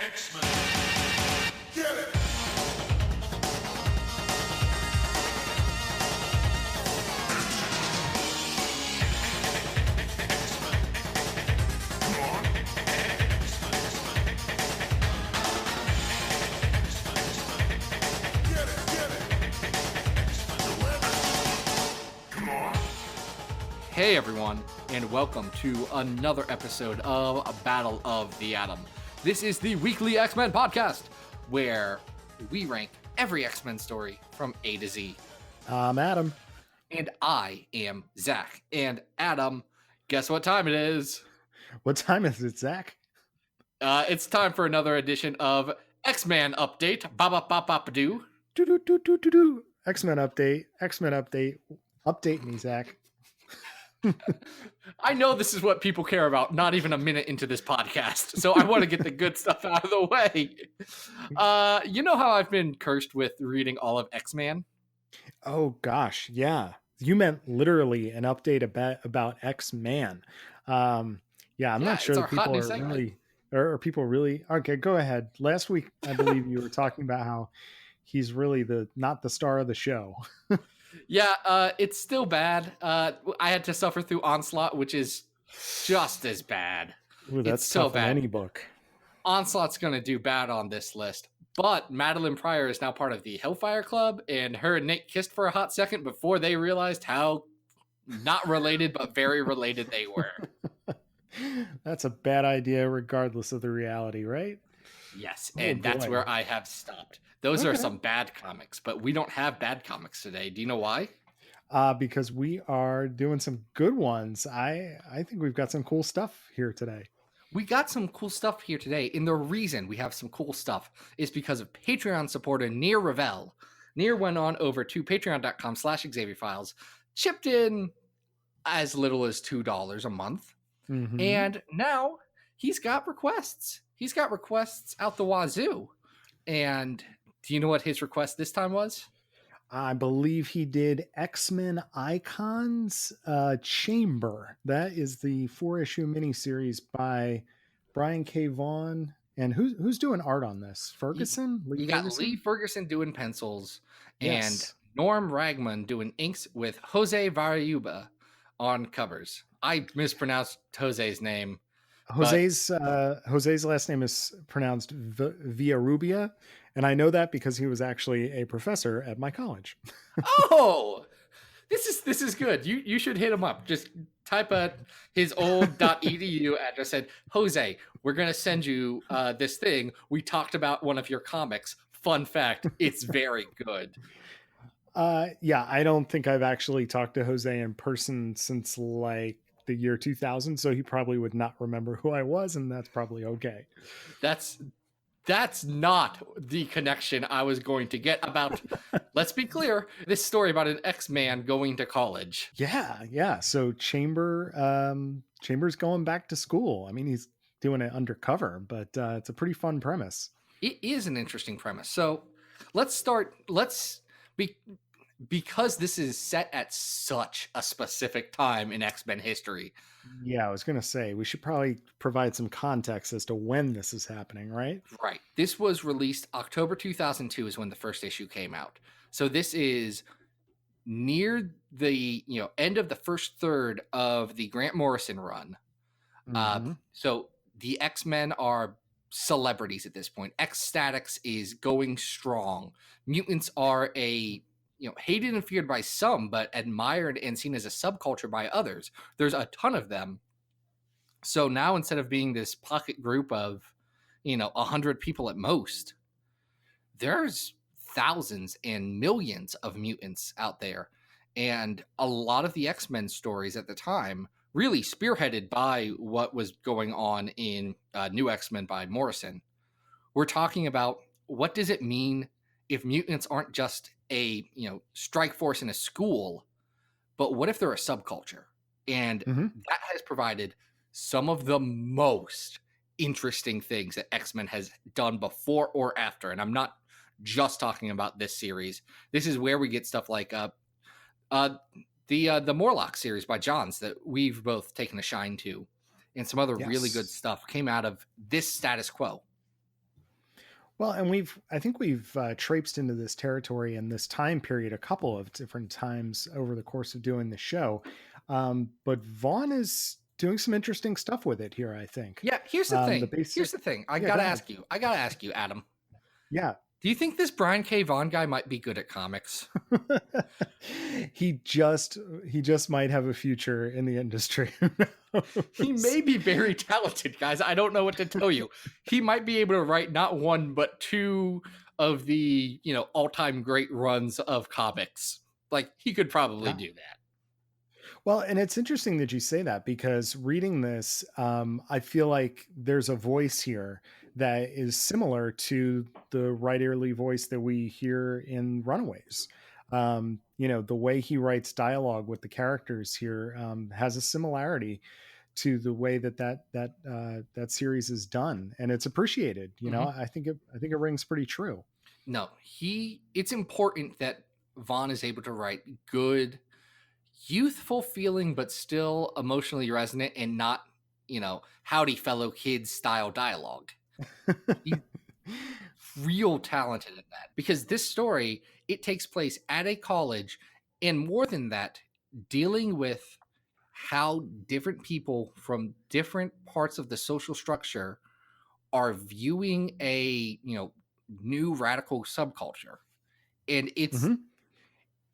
X-Men. Get it! Hey everyone, and welcome to another episode of Battle of the Atom. This is the weekly X-Men podcast, where we rank every X-Men story from A to Z. I'm Adam. And I am Zach. And Adam, guess what time it is? What time is it, Zach? It's time for another edition of X-Men Update. Ba-ba-ba-ba-ba-doo. Do. X-Men update. Update me, Zach. I know this is what people care about, not even a minute into this podcast, so I want to get the good stuff out of the way. You know how I've been cursed with reading all of X-Man? Oh, gosh. Yeah. You meant literally an update about X-Man. I'm not sure that people are really... Are people really... Okay, go ahead. Last week, I believe you were talking about how he's really not the star of the show. Yeah, it's still bad. I had to suffer through Onslaught, which is just as bad. Ooh, that's it's so tough in bad. any book. Onslaught's going to do bad on this list. But Madeline Pryor is now part of the Hellfire Club, and her and Nick kissed for a hot second before they realized how not related, but very related they were. That's a bad idea, regardless of the reality, right? Yes, and that's where I have stopped. Those are some bad comics, but we don't have bad comics today. Do you know why? Because we are doing some good ones. I think we've got some cool stuff here today. We got some cool stuff here today, and the reason we have some cool stuff is because of Patreon supporter Near Ravel. Near went on over to patreon.com/XavierFiles, chipped in as little as $2 a month, and now he's got requests. He's got requests out the wazoo. And do you know what his request this time was? I believe he did X-Men Icons Chamber. That is the 4-issue miniseries by Brian K. Vaughan. And who's doing art on this? Ferguson? You got Lee Ferguson doing pencils, yes, and Norm Ragman doing inks with Jose Varayuba on covers. I mispronounced Jose's name. Jose's last name is pronounced Villarrubia, and I know that because he was actually a professor at my college. Oh, this is good. You should hit him up. Just type his old .edu address. Said, Jose, we're gonna send you this thing. We talked about one of your comics. Fun fact, it's very good. Yeah, I don't think I've actually talked to Jose in person since like the year 2000, so he probably would not remember who I was, and that's probably okay. That's not the connection I was going to get about. Let's be clear, this story about an X-Man going to college. Yeah. So Chamber's going back to school. I mean, he's doing it undercover, but it's a pretty fun premise. It is an interesting premise. So because this is set at such a specific time in X-Men history. Yeah, I was going to say, we should probably provide some context as to when this is happening, right? Right. This was released October 2002 is when the first issue came out. So this is near the end of the first third of the Grant Morrison run. So the X-Men are celebrities at this point. X-Statix is going strong. Mutants are hated and feared by some, but admired and seen as a subculture by others. There's a ton of them. So now instead of being this pocket group of, 100 people at most, there's thousands and millions of mutants out there. And a lot of the X-Men stories at the time really spearheaded by what was going on in New X-Men by Morrison. We're talking about, what does it mean if mutants aren't just a strike force in a school, but what if they're a subculture? And that has provided some of the most interesting things that X-Men has done before or after. And I'm not just talking about this series. This is where we get stuff like the Morlock series by Johns that we've both taken a shine to, and some other really good stuff came out of this status quo. Well, and I think we've traipsed into this territory and this time period a couple of different times over the course of doing the show. But Vaughn is doing some interesting stuff with it here, I think. Yeah, here's the thing. Here's the thing. I gotta ask you, Adam. Yeah. Do you think this Brian K. Vaughan guy might be good at comics? he just might have a future in the industry. He may be very talented, guys. I don't know what to tell you. He might be able to write not one but two of the, all-time great runs of comics. Like, he could probably do that. Well, and it's interesting that you say that, because reading this, I feel like there's a voice here that is similar to the writerly voice that we hear in Runaways. The way he writes dialogue with the characters here has a similarity to the way that series is done, and it's appreciated. I think it rings pretty true. No, it's important that Vaughn is able to write good, youthful feeling, but still emotionally resonant and not, howdy fellow kids style dialogue. He's real talented at that, because this story, it takes place at a college, and more than that, dealing with how different people from different parts of the social structure are viewing a, new radical subculture. And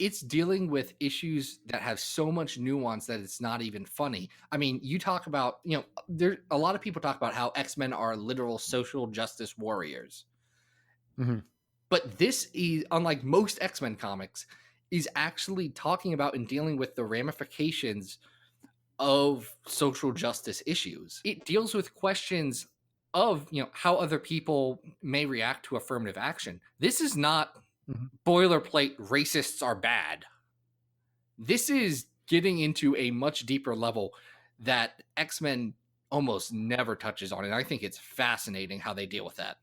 it's dealing with issues that have so much nuance that it's not even funny. I mean, you talk about, there a lot of people talk about how X-Men are literal social justice warriors. Mm-hmm. But this is, unlike most X-Men comics, is actually talking about and dealing with the ramifications of social justice issues. It deals with questions of, how other people may react to affirmative action. This is not boilerplate racists are bad. This is getting into a much deeper level that X-Men almost never touches on, and I think it's fascinating how they deal with that.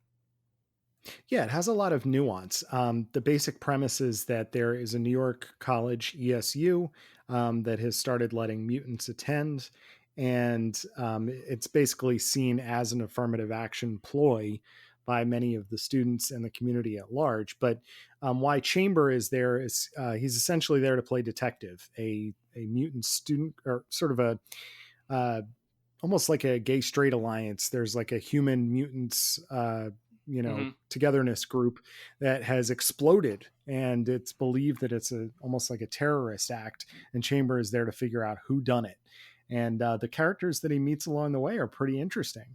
Yeah, it has a lot of nuance. The basic premise is that there is a New York college, ESU, that has started letting mutants attend, and it's basically seen as an affirmative action ploy by many of the students and the community at large. But why Chamber is there is he's essentially there to play detective, a mutant student, or sort of a almost like a gay straight alliance. There's like a human mutants togetherness group that has exploded, and it's believed that it's almost like a terrorist act, and Chamber is there to figure out who done it. And the characters that he meets along the way are pretty interesting.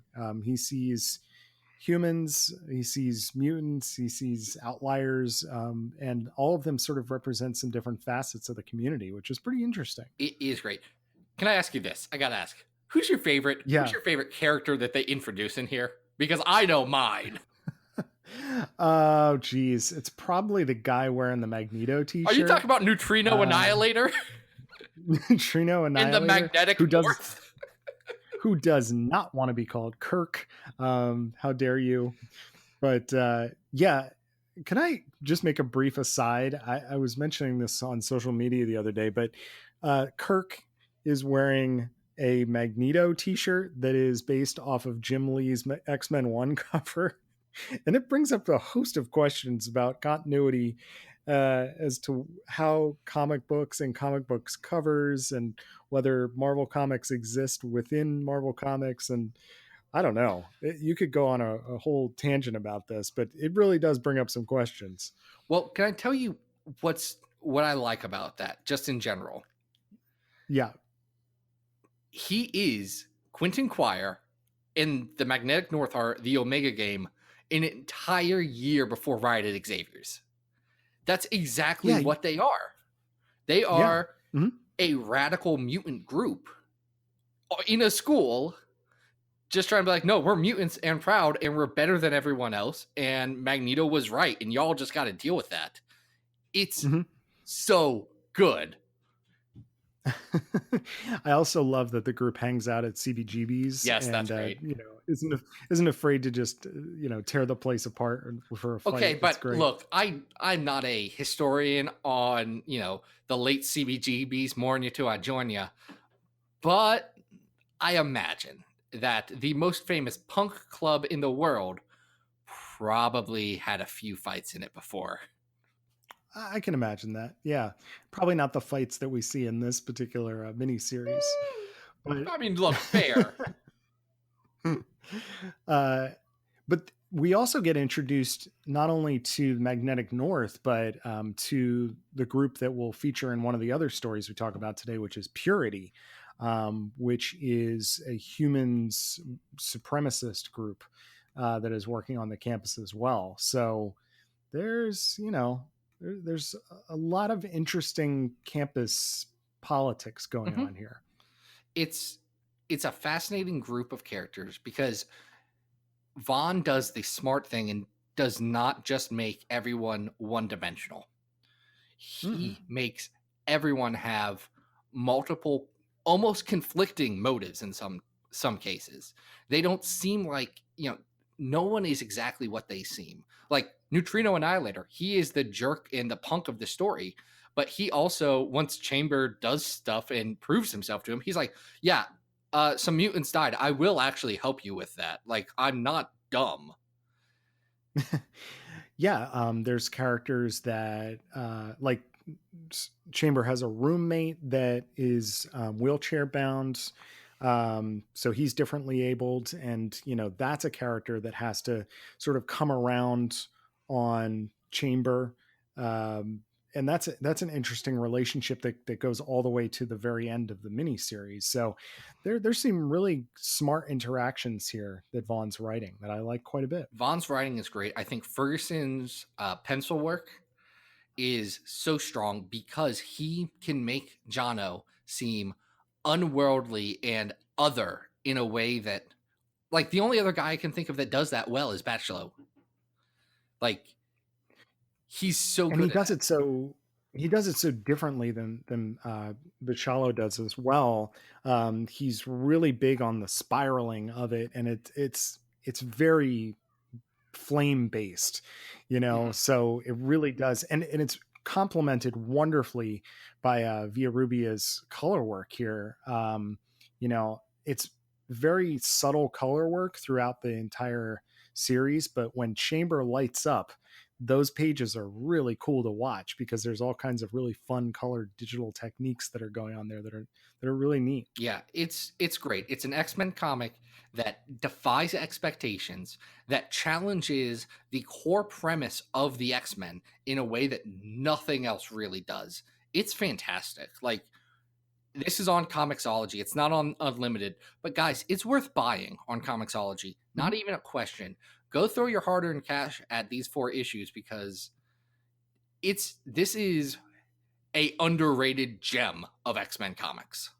He sees humans, he sees mutants, he sees outliers, and all of them sort of represent some different facets of the community, which is pretty interesting. It is great. Can I ask you this? I gotta ask, who's your favorite? Yeah. Who's your favorite character that they introduce in here? Because I know mine. Oh, geez. It's probably the guy wearing the Magneto t-shirt. Are you talking about Neutrino Annihilator? Neutrino Annihilator. In the magnetic north? Who does not want to be called Kirk. How dare you? But yeah, can I just make a brief aside? I was mentioning this on social media the other day, but Kirk is wearing a Magneto t-shirt that is based off of Jim Lee's X-Men 1 cover. And it brings up a host of questions about continuity as to how comic books and comic books covers, and whether Marvel Comics exist within Marvel Comics. And I don't know, you could go on a whole tangent about this, but it really does bring up some questions. Well, can I tell you what I like about that, just in general? Yeah. He is Quentin Quire in the Magnetic North Art, the Omega game, an entire year before Riot at Xavier's. That's exactly what they are. They are a radical mutant group in a school, just trying to be like, no, we're mutants and proud, and we're better than everyone else, and Magneto was right, and y'all just got to deal with that. It's so good. I also love that the group hangs out at CBGB's. Yes, and, that's great. Isn't afraid to just tear the place apart for a fight. Okay, but look, I'm not a historian on the late CBGB's. More you to I join ya, but I imagine that the most famous punk club in the world probably had a few fights in it before. I can imagine that. Yeah, probably not the fights that we see in this particular miniseries. But I mean, look, fair. But we also get introduced not only to the Magnetic North, but to the group that will feature in one of the other stories we talk about today, which is Purity, which is a humans supremacist group that is working on the campus as well. So there's, there's a lot of interesting campus politics going on here. It's a fascinating group of characters because Vaughn does the smart thing and does not just make everyone one-dimensional. He makes everyone have multiple, almost conflicting motives in some cases. They don't seem like, no one is exactly what they seem. Like Neutrino Annihilator, he is the jerk and the punk of the story, but he also, once Chamber does stuff and proves himself to him, he's like, yeah, some mutants died. I will actually help you with that. Like, I'm not dumb. Yeah, there's characters that like Chamber has a roommate that is wheelchair bound, so he's differently abled, and that's a character that has to sort of come around on Chamber, and that's an interesting relationship that goes all the way to the very end of the miniseries. So there's some really smart interactions here that Vaughn's writing that I like quite a bit. Vaughn's writing is great. I think Ferguson's pencil work is so strong because he can make Jono seem unworldly and other in a way that, like, the only other guy I can think of that does that well is Bachelot. Like, he's so good. And he does it so differently than Bachelot does as well. He's really big on the spiraling of it, and it's very flame based, so it really does, and it's complemented wonderfully by Villarrubia's color work here. It's very subtle color work throughout the entire series, but when Chamber lights up, those pages are really cool to watch because there's all kinds of really fun colored digital techniques that are going on there that are really neat. Yeah, it's great. It's an X-Men comic that defies expectations, that challenges the core premise of the X-Men in a way that nothing else really does. It's fantastic. Like, this is on Comixology. It's not on Unlimited, but guys, it's worth buying on Comixology. Not even a question. Go throw your hard-earned cash at these 4 issues because this is a underrated gem of X-Men comics.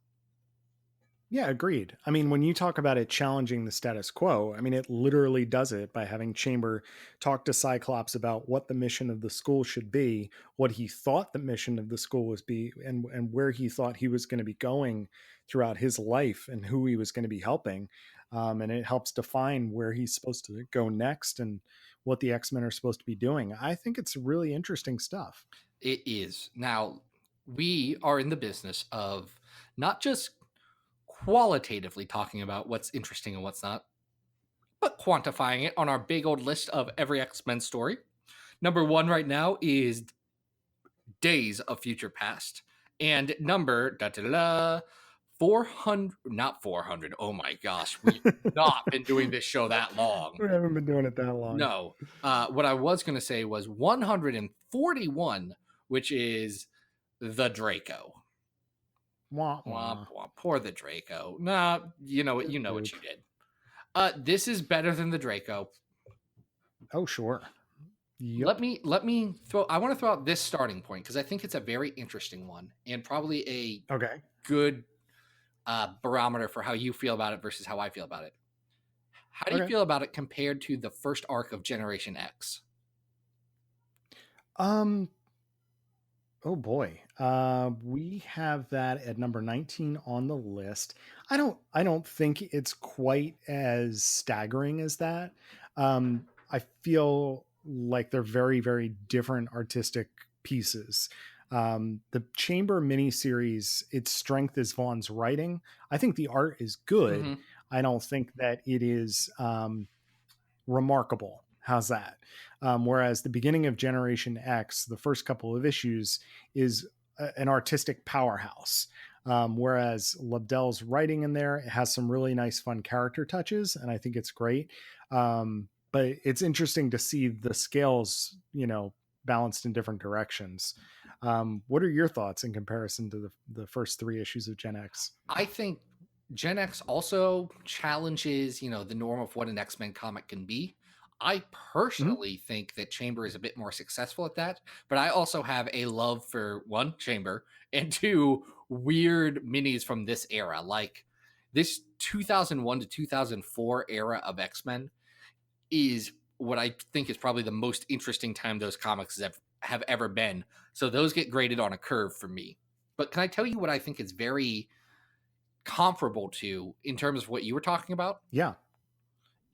Yeah, agreed. I mean, when you talk about it challenging the status quo, I mean, it literally does it by having Chamber talk to Cyclops about what the mission of the school should be, what he thought the mission of the school was be, and where he thought he was going to be going throughout his life and who he was going to be helping. And it helps define where he's supposed to go next and what the X-Men are supposed to be doing. I think it's really interesting stuff. It is. Now, we are in the business of not just qualitatively talking about what's interesting and what's not, but quantifying it on our big old list of every X-Men story. Number 1 right now is Days of Future Past. And number 400, not 400. Oh my gosh, we've not been doing this show that long. We haven't been doing it that long. No. What I was going to say was 141, which is the Draco. Wah, wah. Poor the Draco. Nah, you know what you did. This is better than the Draco. Oh, sure. Yep. Let me throw. I want to throw out this starting point because I think it's a very interesting one and probably a good barometer for how you feel about it versus how I feel about it. How do you feel about it compared to the first arc of Generation X? Oh boy. We have that at number 19 on the list. I don't think it's quite as staggering as that. I feel like they're very, very different artistic pieces. The Chamber miniseries, its strength is Vaughn's writing. I think the art is good. I don't think that it is remarkable. How's that? Whereas the beginning of Generation X, the first couple of issues, is an artistic powerhouse. Whereas Lobdell's writing in there, it has some really nice, fun character touches, and I think it's great. But it's interesting to see the scales, balanced in different directions. What are your thoughts in comparison to the first 3 issues of Gen X? I think Gen X also challenges, the norm of what an X-Men comic can be. I personally think that Chamber is a bit more successful at that, but I also have a love for 1, Chamber, and 2, weird minis from this era. Like this 2001 to 2004 era of X-Men is what I think is probably the most interesting time those comics have ever been. So those get graded on a curve for me. But can I tell you what I think is very comparable to in terms of what you were talking about? Yeah.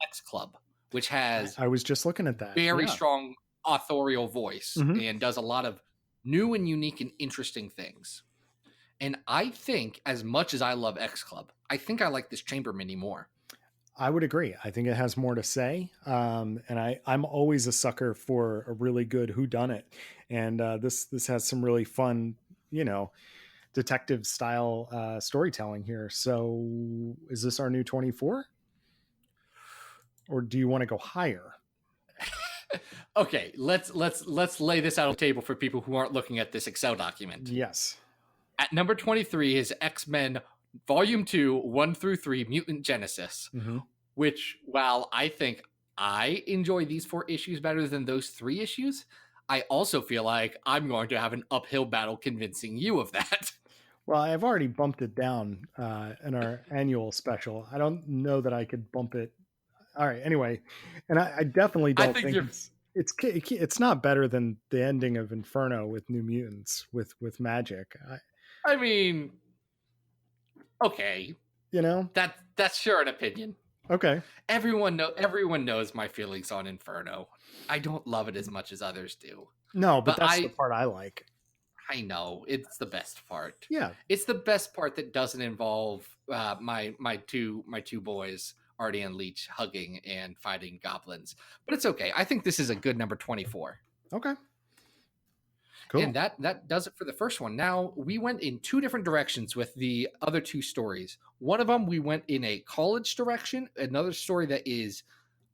X Club, which has I was just looking at that. Very strong authorial voice and does a lot of new and unique and interesting things. And I think, as much as I love X Club, I think I like this Chamber mini more. I would agree. I think it has more to say. And I'm always a sucker for a really good whodunit. And this has some really fun, detective style storytelling here. So is this our new 24? Or do you want to go higher? Okay, let's lay this out on the table for people who aren't looking at this Excel document. Yes. At number 23 is X-Men Volume 2, 1 through 3, Mutant Genesis, which, while I think I enjoy these 4 issues better than those 3 issues, I also feel like I'm going to have an uphill battle convincing you of that. Well, I've already bumped it down in our annual special. I don't know that I could bump it. All right. Anyway, and I definitely don't think it's not better than the ending of Inferno with New Mutants with Magic. I mean, okay, that's sure an opinion. Okay. Everyone knows my feelings on Inferno. I don't love it as much as others do. No, but that's the part I like. I know it's the best part. Yeah, it's the best part that doesn't involve my two boys, Artie and Leech, hugging and fighting goblins. But it's okay. I think this is a good number 24. Okay. Cool. And that does it for the first one. Now, we went in 2 different directions with the other 2 stories. One of them, we went in a college direction. Another story that is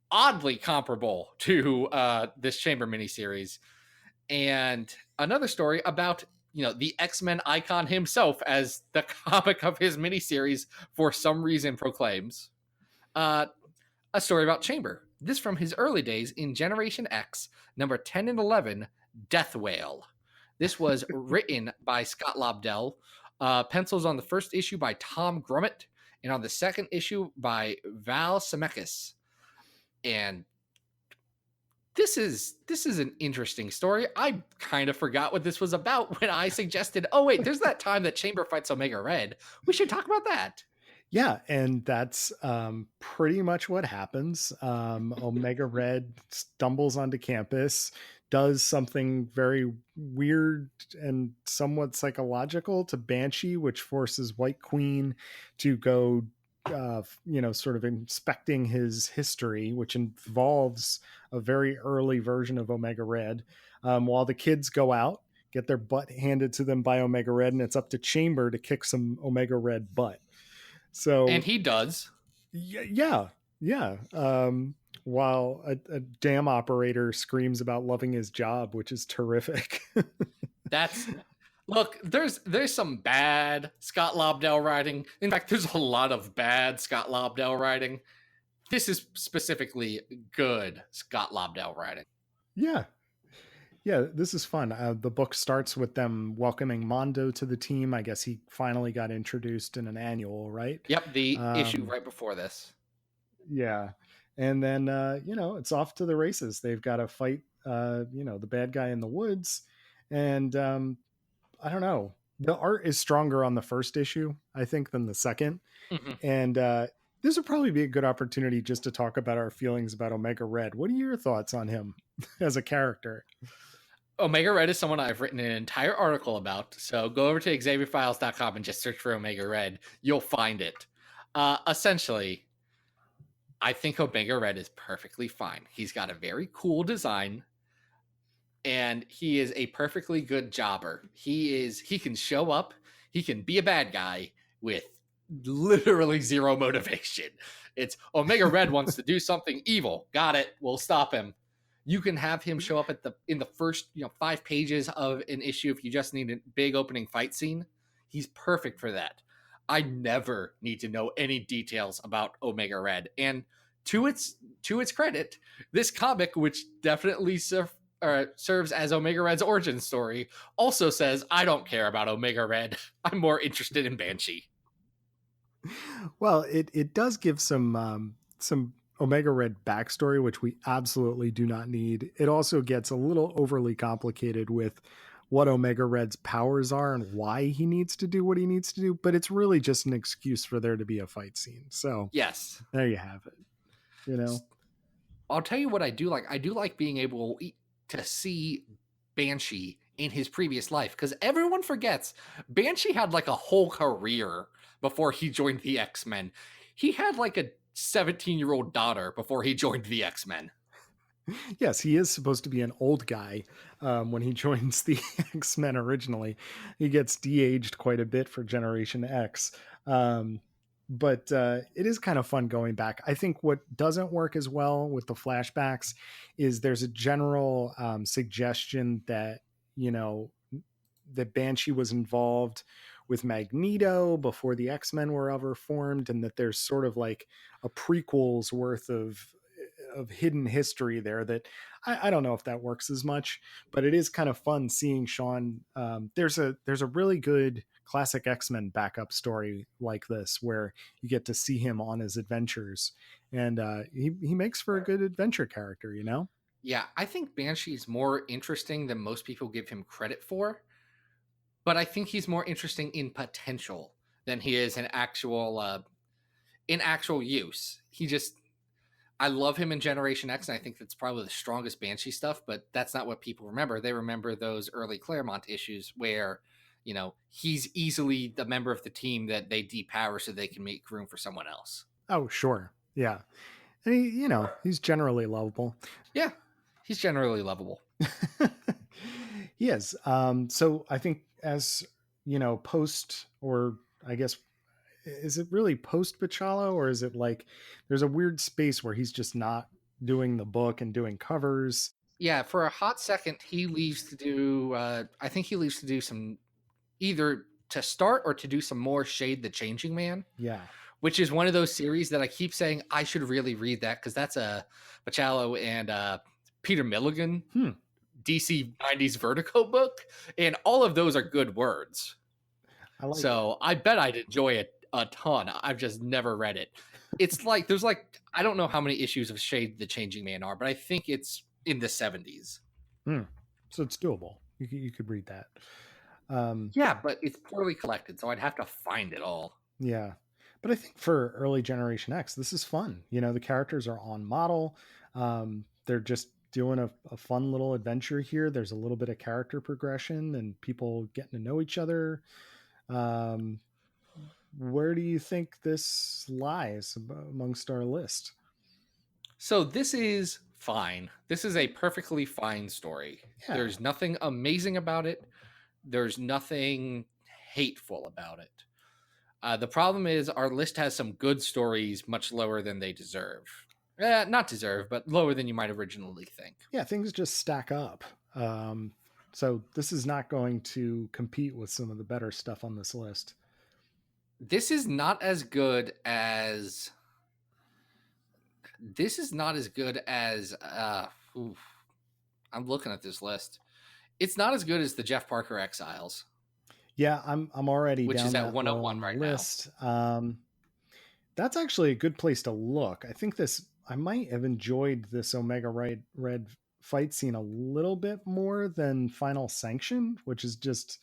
oddly comparable to this Chamber miniseries. And another story about, the X-Men icon himself, as the comic of his miniseries for some reason proclaims. A story about Chamber. This from his early days in Generation X, number 10 and 11, Death Whale. This was written by Scott Lobdell, pencils on the first issue by Tom Grummett, and on the second issue by Val Zemeckis. And this is an interesting story. I kind of forgot what this was about when I suggested, oh wait, there's that time that Chamber fights Omega Red. We should talk about that. Yeah, and that's pretty much what happens. Omega Red stumbles onto campus, does something very weird and somewhat psychological to Banshee, which forces White Queen to go, sort of inspecting his history, which involves a very early version of Omega Red, while the kids go out, get their butt handed to them by Omega Red, and it's up to Chamber to kick some Omega Red butt. And he does. Yeah. While a dam operator screams about loving his job, which is terrific. Look, there's some bad Scott Lobdell writing. In fact, there's a lot of bad Scott Lobdell writing. This is specifically good Scott Lobdell writing. Yeah, this is fun. The book starts with them welcoming Mondo to the team. I guess he finally got introduced in an annual, right? Yep, the issue right before this. Yeah. And then, it's off to the races. They've got to fight, the bad guy in the woods. And I don't know. The art is stronger on the first issue, I think, than the second. Mm-hmm. And this would probably be a good opportunity just to talk about our feelings about Omega Red. What are your thoughts on him as a character? Omega Red is someone I've written an entire article about. So go over to XavierFiles.com and just search for Omega Red. You'll find it. Essentially, I think Omega Red is perfectly fine. He's got a very cool design, and he is a perfectly good jobber. He can show up, he can be a bad guy with literally zero motivation. It's Omega Red wants to do something evil. Got it. We'll stop him. You can have him show up in the first 5 pages of an issue if you just need a big opening fight scene. He's perfect for that. I never need to know any details about Omega Red. And to its credit, this comic, which definitely serves as Omega Red's origin story, also says, I don't care about Omega Red. I'm more interested in Banshee. Well, it does give some Omega Red backstory, which we absolutely do not need. It also gets a little overly complicated with what Omega Red's powers are and why he needs to do what he needs to do, but it's really just an excuse for there to be a fight scene. So yes, there you have it. You know, I'll tell you what I do like. I do like being able to see Banshee in his previous life, because everyone forgets Banshee had like a whole career before he joined the X-Men. He had like a 17-year-old daughter before he joined the X-Men. Yes, he is supposed to be an old guy when he joins the X-Men originally. He gets de-aged quite a bit for Generation X. But it is kind of fun going back. I think what doesn't work as well with the flashbacks is there's a general suggestion that, that Banshee was involved with Magneto before the X-Men were ever formed, and that there's sort of like a prequel's worth of hidden history there that I don't know if that works as much, but it is kind of fun seeing Sean. There's a really good classic X-Men backup story like this where you get to see him on his adventures, and he makes for a good adventure character, Yeah, I think Banshee is more interesting than most people give him credit for, but I think he's more interesting in potential than he is in actual use. I love him in Generation X, and I think that's probably the strongest Banshee stuff, but that's not what people remember. They remember those early Claremont issues where, he's easily the member of the team that they depower so they can make room for someone else. Oh, sure. Yeah. And he's generally lovable. Yeah, he's generally lovable. He is. So I think as, post, or I guess, is it really post Bachalo, or is it like there's a weird space where he's just not doing the book and doing covers? Yeah, for a hot second, he leaves to do, I think he leaves to do some, either to start or to do some more Shade the Changing Man. Yeah. Which is one of those series that I keep saying I should really read that, because that's a Bachalo and Peter Milligan DC 90s Vertigo book, and all of those are good words. I bet I'd enjoy it a ton. I've just never read it. It's like there's like I don't know how many issues of Shade the Changing Man are, but I think it's in the 70s. So it's doable. You could read that. Yeah, but it's poorly collected, so I'd have to find it all. Yeah. But I think for early Generation X, this is fun. The characters are on model. They're just doing a fun little adventure here. There's a little bit of character progression and people getting to know each other. Where do you think this lies amongst our list? So this is fine. This is a perfectly fine story. Yeah. There's nothing amazing about it. There's nothing hateful about it. The problem is our list has some good stories much lower than they deserve. Not deserve, but lower than you might originally think. Yeah, things just stack up. So this is not going to compete with some of the better stuff on this list. This is not as good as... I'm looking at this list. It's not as good as the Jeff Parker Exiles. Yeah, I'm already which down is at 101 right list. Now. That's actually a good place to look. I think I might have enjoyed this Omega Red fight scene a little bit more than Final Sanction, which is just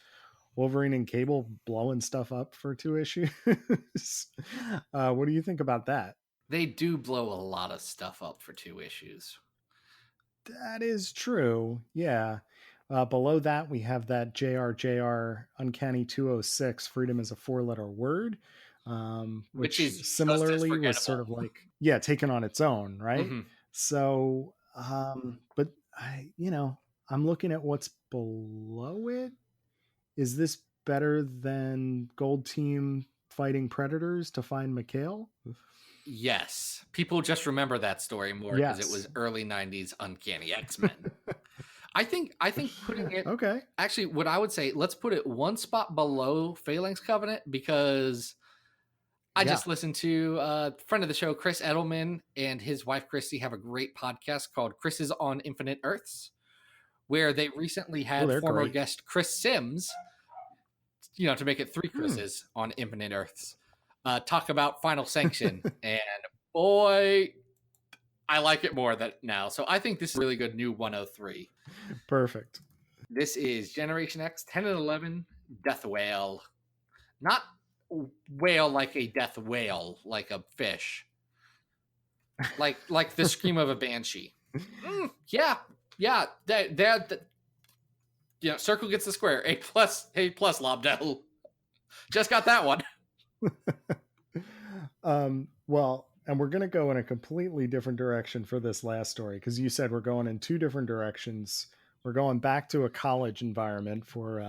Wolverine and Cable blowing stuff up for 2 issues. What do you think about that? They do blow a lot of stuff up for 2 issues. That is true. Yeah. Below that, we have that JRJR Uncanny 206, Freedom is a 4-letter word, which is similarly was sort of like, taken on its own, right? Mm-hmm. So, but I'm looking at what's below it. Is this better than Gold Team fighting Predators to find Mikhail? Yes. People just remember that story more because it was early 90s Uncanny X-Men. I think putting it okay. Actually, what I would say, let's put it one spot below Phalanx Covenant, because I just listened to a friend of the show, Chris Edelman, and his wife Christy have a great podcast called Chris's on Infinite Earths, where they recently had former guest Chris Sims, to make it 3 Chris's on Infinite Earths, talk about Final Sanction. And boy, I like it more now. So I think this is a really good new 103. Perfect. This is Generation X 10 and 11 Death Whale. Not whale like a death whale, like a fish. Like the scream of a banshee. Yeah. Circle gets the square. A plus, Lobdell. Just got that one. Well, and we're going to go in a completely different direction for this last story, because you said we're going in 2 different directions. We're going back to a college environment for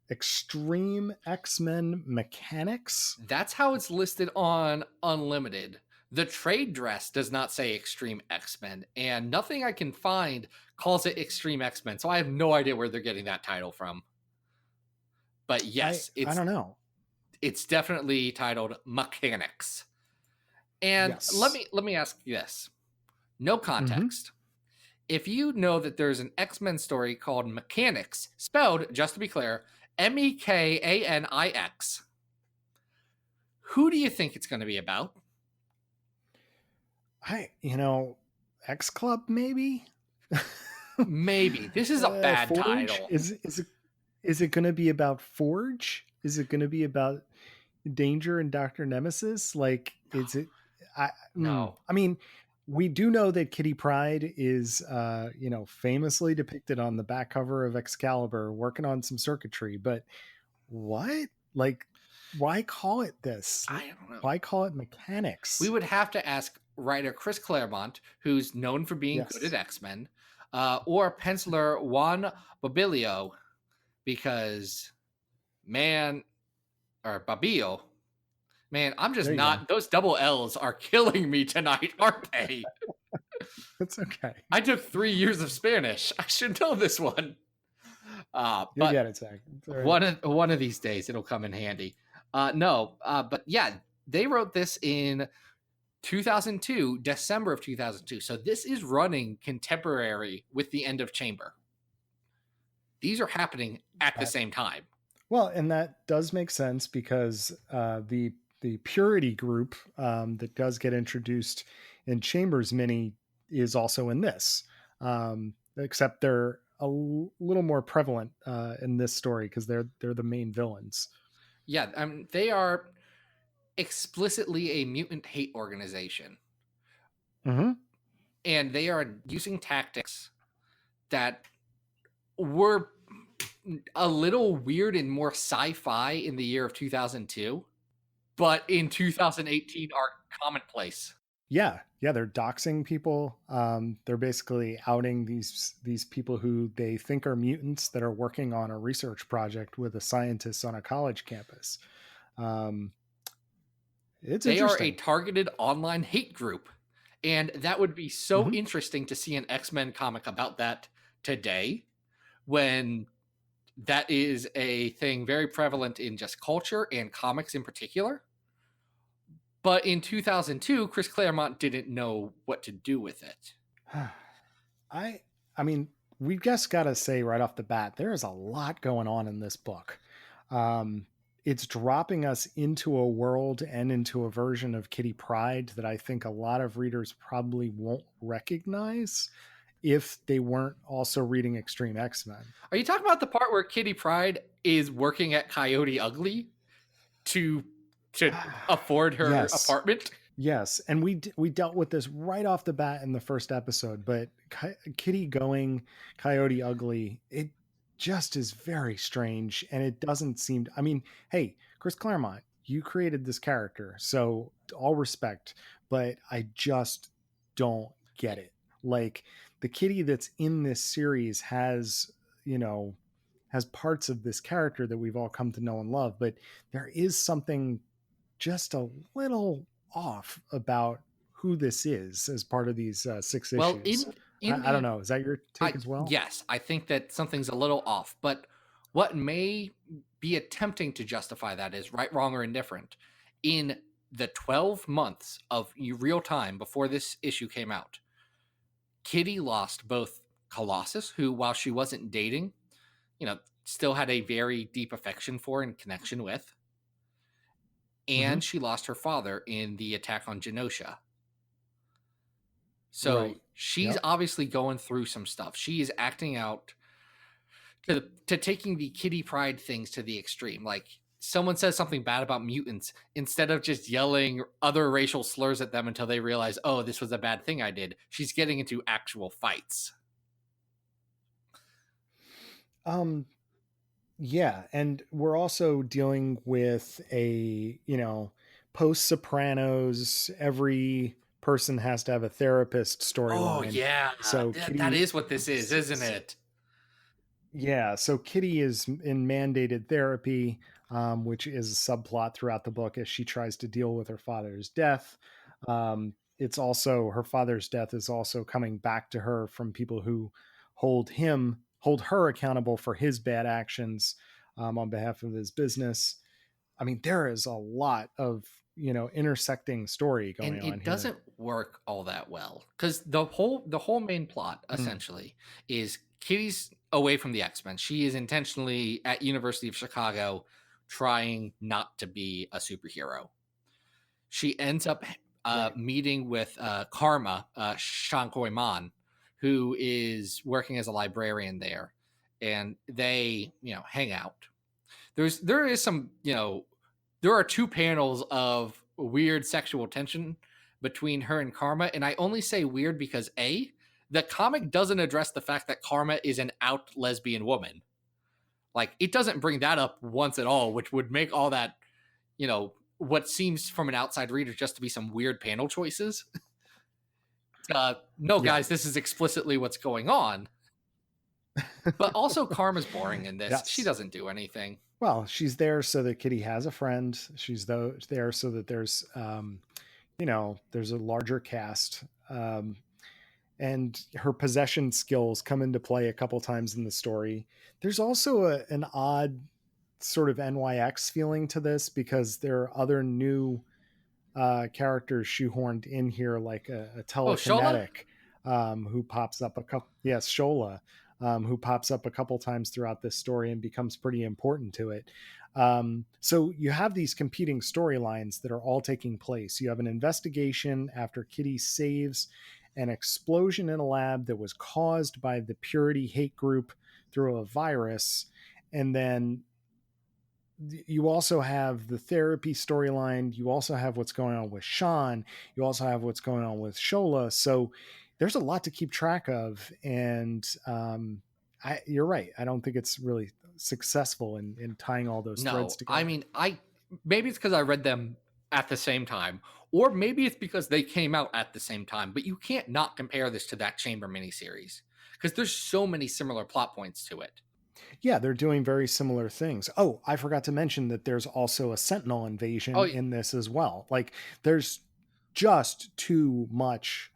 Extreme X-Men Mechanics. That's how it's listed on Unlimited. The trade dress does not say Extreme X-Men, and nothing I can find calls it Extreme X-Men, so I have no idea where they're getting that title from. But yes, I don't know. It's definitely titled Mechanics. And let me ask you this. No context. Mm-hmm. If you know that there's an X-Men story called Mechanics, spelled, just to be clear, Mekanix, who do you think it's going to be about? X Club, maybe? Maybe. This is a bad Forge? title. Is it going to be about Forge? Is it going to be about Danger and Dr. Nemesis? Like, is it? No. I mean, we do know that Kitty Pryde is, famously depicted on the back cover of Excalibur working on some circuitry, but what? Like, why call it this? I don't know. Why call it Mechanics? We would have to ask writer Chris Claremont, who's known for being good at X-Men, or penciler Juan Babilio, because Babillo, man, I'm just not. Those double L's are killing me tonight, aren't they? It's okay. I took 3 years of Spanish. I should know this one. You'll get it, Zach. Right. One of these days, it'll come in handy. But yeah, they wrote this in 2002, December of 2002. So this is running contemporary with the end of Chamber. These are happening at the same time. Well, and that does make sense because the Purity group that does get introduced in Chambers Mini is also in this, except they're a little more prevalent in this story because they're the main villains. Yeah, they are explicitly a mutant hate organization. Mm-hmm. And they are using tactics that were a little weird and more sci-fi in the year of 2002, but in 2018 are commonplace. Yeah, they're doxing people. They're basically outing these people who they think are mutants that are working on a research project with a scientist on a college campus. They are a targeted online hate group, and that would be so interesting to see an X-Men comic about that today, when that is a thing very prevalent in just culture and comics in particular. But in 2002, Chris Claremont didn't know what to do with it. I mean, we just got to say right off the bat, there is a lot going on in this book. It's dropping us into a world and into a version of Kitty Pryde that I think a lot of readers probably won't recognize if they weren't also reading Extreme X-Men. Are you talking about the part where Kitty Pryde is working at Coyote Ugly to afford her apartment? Yes, and we dealt with this right off the bat in the first episode, but Kitty going Coyote Ugly, it just is very strange, and it doesn't seem... I mean, hey, Chris Claremont, you created this character, so all respect, but I just don't get it. Like, the Kitty that's in this series has, you know, has parts of this character that we've all come to know and love, but there is something just a little off about who this is as part of these 6 Well, issues. I don't know. Is that your take as well? Yes, I think that something's a little off, but what may be attempting to justify that is right, wrong, or indifferent. In the 12 months of real time before this issue came out, Kitty lost both Colossus, who, while she wasn't dating, still had a very deep affection for and connection with, and she lost her father in the attack on Genosha. So she's obviously going through some stuff. She is acting out to taking the Kitty pride things to the extreme. Like, someone says something bad about mutants, instead of just yelling other racial slurs at them until they realize, oh, this was a bad thing I did, she's getting into actual fights. Yeah, and we're also dealing with a, post Sopranos, every person has to have a therapist storyline. Oh yeah, so that is what this is, isn't it? Yeah, so Kitty is in mandated therapy, which is a subplot throughout the book as she tries to deal with her father's death. It's also, her father's death is also coming back to her from people who hold her accountable for his bad actions on behalf of his business. I mean, there is a lot of, intersecting story going on here. And it doesn't work all that well, because the whole main plot essentially is Kitty's away from the X-Men. She is intentionally at University of Chicago trying not to be a superhero. She ends up meeting with Karma, Shan Koi-man, who is working as a librarian there, and they, hang out. There is some, there are 2 panels of weird sexual tension between her and Karma, and I only say weird because the comic doesn't address the fact that Karma is an out lesbian woman. Like, it doesn't bring that up once at all, which would make all that, what seems from an outside reader just to be some weird panel choices. No, guys, this is explicitly what's going on. But also, Karma's boring in this. Yes. She doesn't do anything. Well, she's there so that Kitty has a friend. She's there so that there's, there's a larger cast. And her possession skills come into play a couple times in the story. There's also an odd sort of NYX feeling to this, because there are other new characters shoehorned in here, like a telekinetic who pops up Shola, who pops up a couple times throughout this story and becomes pretty important to it. So you have these competing storylines that are all taking place. You have an investigation after Kitty saves an explosion in a lab that was caused by the Purity hate group through a virus. And then you also have the therapy storyline. You also have what's going on with Sean. You also have what's going on with Shola. So there's a lot to keep track of. And you're right. I don't think it's really successful in tying all those threads together. I mean, maybe it's because I read them at the same time, or maybe it's because they came out at the same time, but you can't not compare this to that Chamber miniseries, because there's so many similar plot points to it. Yeah, they're doing very similar things. Oh, I forgot to mention that there's also a Sentinel invasion in this as well. Like, there's just too much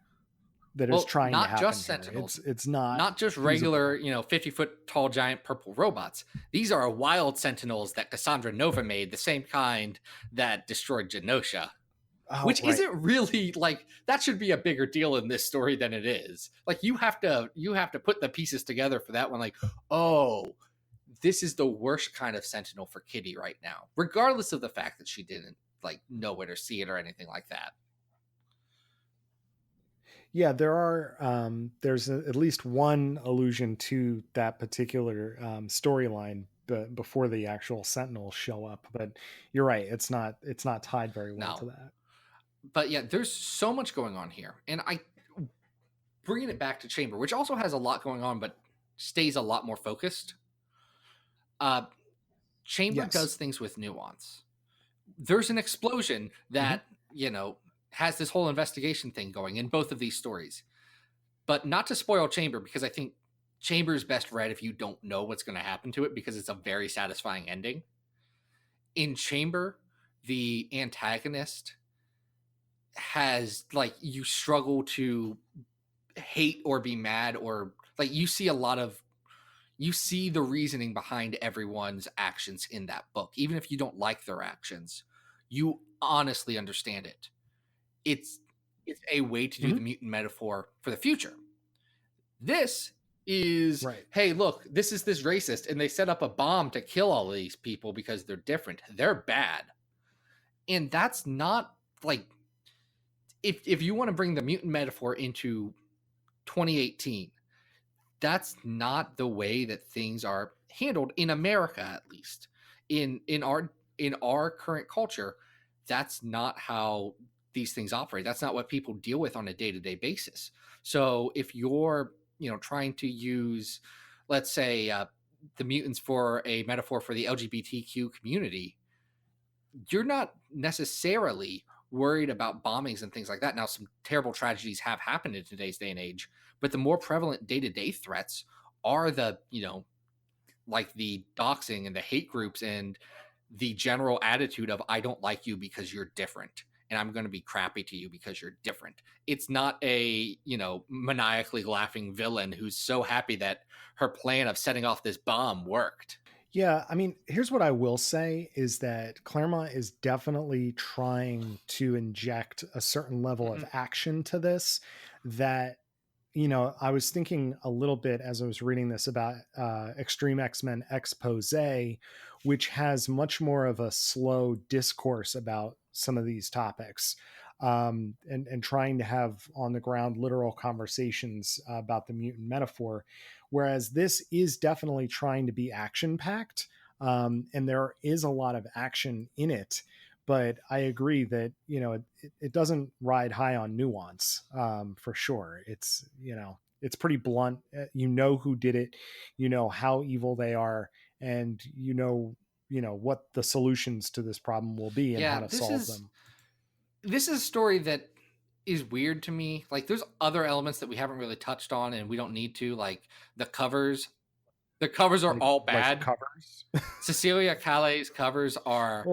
that is trying to happen. Not just Sentinels. It's not just regular, 50-foot tall giant purple robots. These are wild Sentinels that Cassandra Nova made, the same kind that destroyed Genosha. Which isn't really, like, that should be a bigger deal in this story than it is. Like, you have to put the pieces together for that one. Like, oh, this is the worst kind of Sentinel for Kitty right now, regardless of the fact that she didn't, like, know it or see it or anything like that. Yeah, there's at least one allusion to that particular storyline before the actual Sentinels show up. But you're right, it's not tied very well to that. But yeah, there's so much going on here. And bringing it back to Chamber, which also has a lot going on, but stays a lot more focused. Chamber does things with nuance. there's an explosion that, you know, has this whole investigation thing going in both of these stories. But not to spoil Chamber, because I think Chamber is best read if you don't know what's going to happen to it, because it's a very satisfying ending. In Chamber, the antagonist has, like, you struggle to hate or be mad, or like you see the reasoning behind everyone's actions in that book. Even if you don't like their actions, you honestly understand it. It's a way to do the mutant metaphor for the future. This is, hey, look, this is this racist, and they set up a bomb to kill all of these people because they're different. They're bad. And that's not, like, if you want to bring the mutant metaphor into 2018, that's not the way that things are handled in America, at least. In our current culture, that's not how these things operate. That's not what people deal with on a day-to-day basis. So if you're, you know, trying to use, let's say, the mutants for a metaphor for the LGBTQ community, you're not necessarily worried about bombings and things like that. Now, some terrible tragedies have happened in today's day and age, but the more prevalent day-to-day threats are the, you know, like the doxing and the hate groups and the general attitude of, I don't like you because you're different, and I'm going to be crappy to you because you're different. It's not a, you know, maniacally laughing villain who's so happy that her plan of setting off this bomb worked. Yeah, I mean, here's what I will say is that Claremont is definitely trying to inject a certain level of action to this that, you know, I was thinking a little bit as I was reading this about Extreme X-Men Expose, which has much more of a slow discourse about some of these topics, and trying to have on the ground literal conversations about the mutant metaphor. Whereas this is definitely trying to be action packed. And there is a lot of action in it, but I agree that, you know, it doesn't ride high on nuance, for sure. It's, you know, it's pretty blunt. You know who did it, you know how evil they are, and you know what the solutions to this problem will be and how to solve them. This is a story that is weird to me. Like, there's other elements that we haven't really touched on, and we don't need to. Like the covers are all bad. Like covers. Cecilia Calais' covers are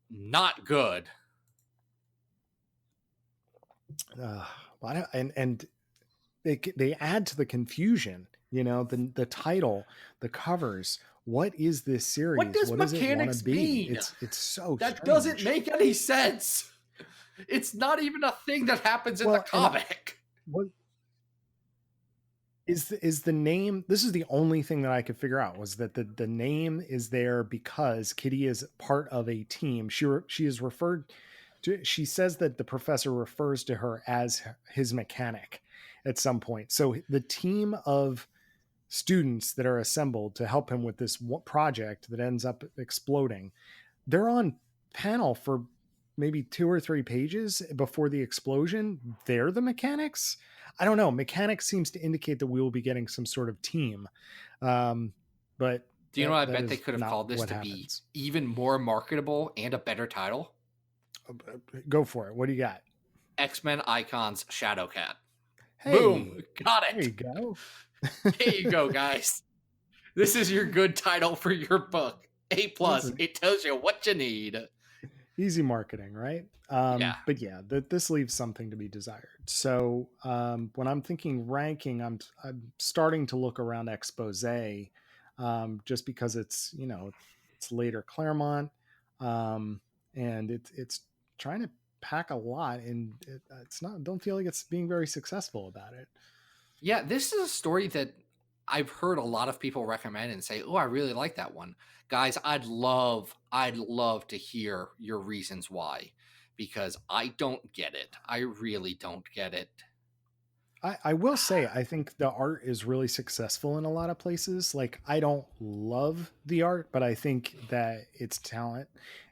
not good. And they add to the confusion. You know, the title, the covers. What is this series? What does Mechanics mean? It's so that strange. Doesn't make any sense. It's not even a thing that happens in the comic. What is the name? This is the only thing that I could figure out, was that the name is there because Kitty is part of a team. She is referred to. She says that the professor refers to her as his mechanic at some point. So the team of students that are assembled to help him with this project that ends up exploding, they're on panel for maybe 2 or 3 pages before the explosion. They're the mechanics. I don't know. Mechanics seems to indicate that we will be getting some sort of team. But do you know what I bet they could have called this to be even more marketable and a better title? Go for it. What do you got? X-Men Icons Shadowcat. Hey, boom. Got it. There you go. There you go, guys. This is your good title for your book. A+. It tells you what you need. Easy marketing, right? But yeah, this leaves something to be desired. So when I'm thinking ranking, I'm starting to look around Expose, just because it's, you know, it's later Claremont, and it's trying to pack a lot, and it's not. Don't feel like it's being very successful about it. Yeah, this is a story that I've heard a lot of people recommend and say, "Oh, I really like that one." Guys, I'd love to hear your reasons why, because I don't get it. I really don't get it. I will say, I think the art is really successful in a lot of places. Like, I don't love the art, but I think that it's talent,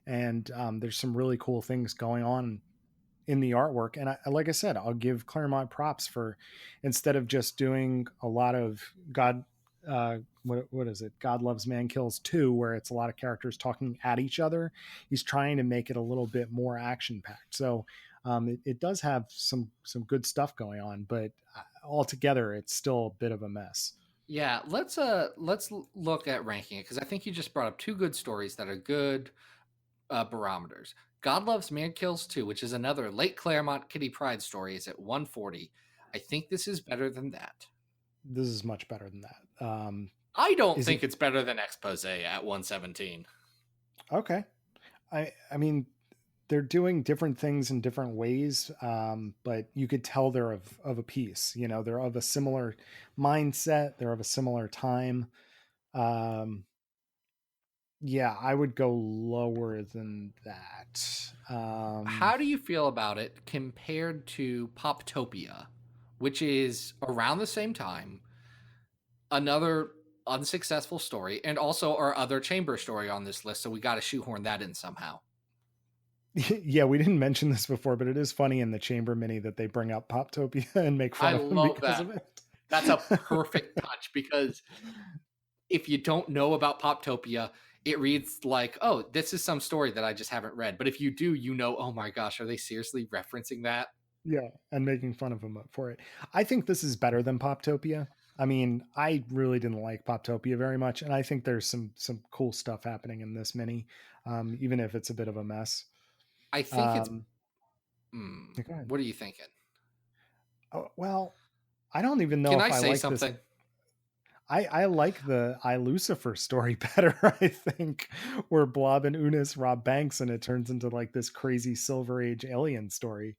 and there's some really cool things going on in the artwork. And like I said, I'll give Claremont props for, instead of just doing a lot of what is it? God Loves Man Kills 2, where it's a lot of characters talking at each other. He's trying to make it a little bit more action packed. So it does have some good stuff going on, but altogether it's still a bit of a mess. Yeah, let's look at ranking it, because I think you just brought up two good stories that are good barometers. God Loves Man Kills 2, which is another late Claremont Kitty Pryde story, is at 140. I think this is better than that. This is much better than that. I don't think it's better than Expose at 117. Okay. I mean, they're doing different things in different ways, but you could tell they're of a piece. You know, they're of a similar mindset. They're of a similar time. Yeah, I would go lower than that. How do you feel about it compared to Poptopia, which is around the same time, another unsuccessful story, and also our other Chamber story on this list, so we got to shoehorn that in somehow? Yeah, we didn't mention this before, but it is funny in the Chamber mini that they bring up Poptopia and make fun of him because of it. That's a perfect touch, because if you don't know about Poptopia, it reads like, oh, this is some story that I just haven't read. But if you do, you know, oh my gosh, are they seriously referencing that? Yeah, and making fun of him for it. I think this is better than Poptopia. I mean, I really didn't like Poptopia very much, and I think there's some cool stuff happening in this mini, even if it's a bit of a mess. I think it's... what are you thinking? Oh, well, I don't even know if I say like something. This. I like the I Lucifer story better, I think, where Blob and Unis rob banks and it turns into like this crazy Silver Age alien story.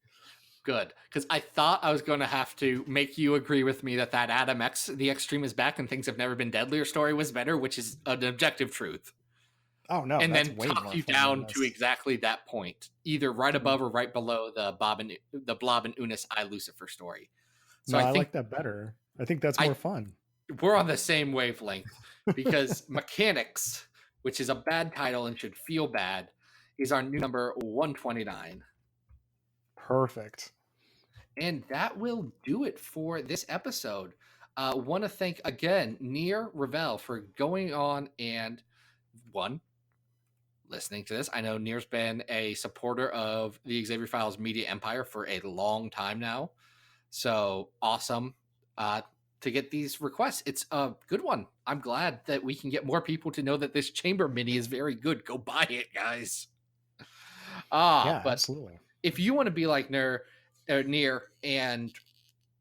Good, because I thought I was going to have to make you agree with me that Adam X, The Extreme is Back and Things Have Never Been Deadlier story was better, which is an objective truth. Oh, no. And then talk you down to exactly that point, either right above or right below the Blob and Unis I Lucifer story. So I like that better. I think that's more fun. We're on the same wavelength, because Mechanics, which is a bad title and should feel bad, is our new number 129. Perfect. And that will do it for this episode. Want to thank again Nir Ravel for going on and listening to this. I know Nir's been a supporter of the Xavier Files media empire for a long time now. So awesome to get these requests. It's a good one. I'm glad that we can get more people to know that this Chamber mini is very good. Go buy it, guys. Yeah, but absolutely. If you want to be like Nir and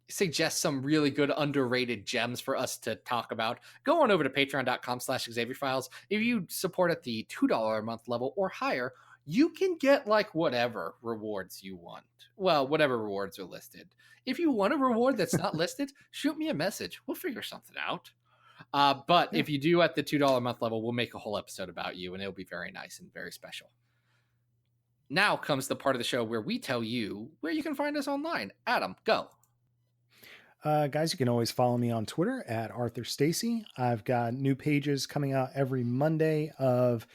suggest some really good underrated gems for us to talk about, go on over to patreon.com/XavierFiles. If you support at the $2 a month level or higher, you can get like whatever rewards you want. Well, whatever rewards are listed. If you want a reward that's not listed, shoot me a message. We'll figure something out. But if you do at the $2 a month level, we'll make a whole episode about you, and it'll be very nice and very special. Now comes the part of the show where we tell you where you can find us online. Adam, go. Guys, you can always follow me on Twitter at Arthur Stacy. I've got new pages coming out every Monday of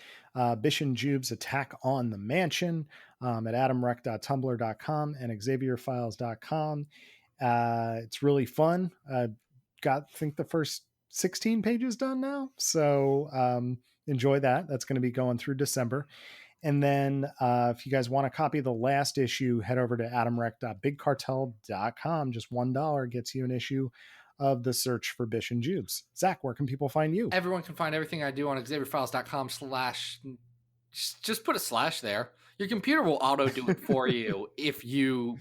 Bish and Jube's Attack on the Mansion at adamrec.tumblr.com and xavierfiles.com. It's really fun. Got, I think, the first 16 pages done now. So enjoy that. That's going to be going through December. And then if you guys want to copy the last issue, head over to adamrec.bigcartel.com. Just $1 gets you an issue of The Search for Bish and Jubes. Zach, where can people find you? Everyone can find everything I do on xavierfiles.com/ just put a slash there. Your computer will auto do it for you if you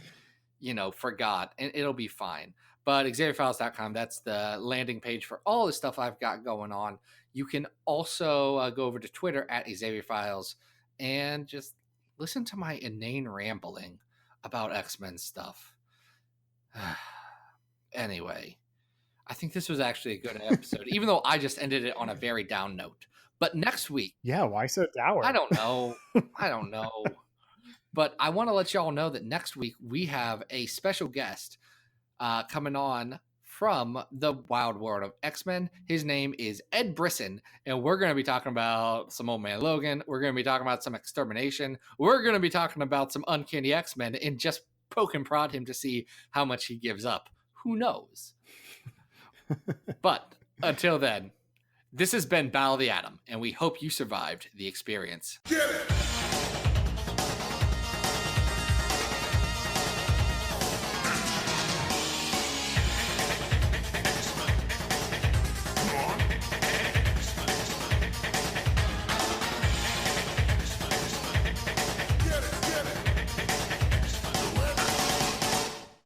forgot, and it'll be fine. But xavierfiles.com, that's the landing page for all the stuff I've got going on. You can also go over to Twitter at XavierFiles and just listen to my inane rambling about X-Men stuff. Anyway, I think this was actually a good episode, even though I just ended it on a very down note. But next week... Yeah, why so dour? I don't know. But I want to let y'all know that next week we have a special guest coming on from the wild world of X-Men. His name is Ed Brisson, and we're going to be talking about some Old Man Logan. We're going to be talking about some Extermination. We're going to be talking about some Uncanny X-Men and just poke and prod him to see how much he gives up. Who knows? But Until then, this has been Battle of the Atom, and we hope you survived the experience. Get it!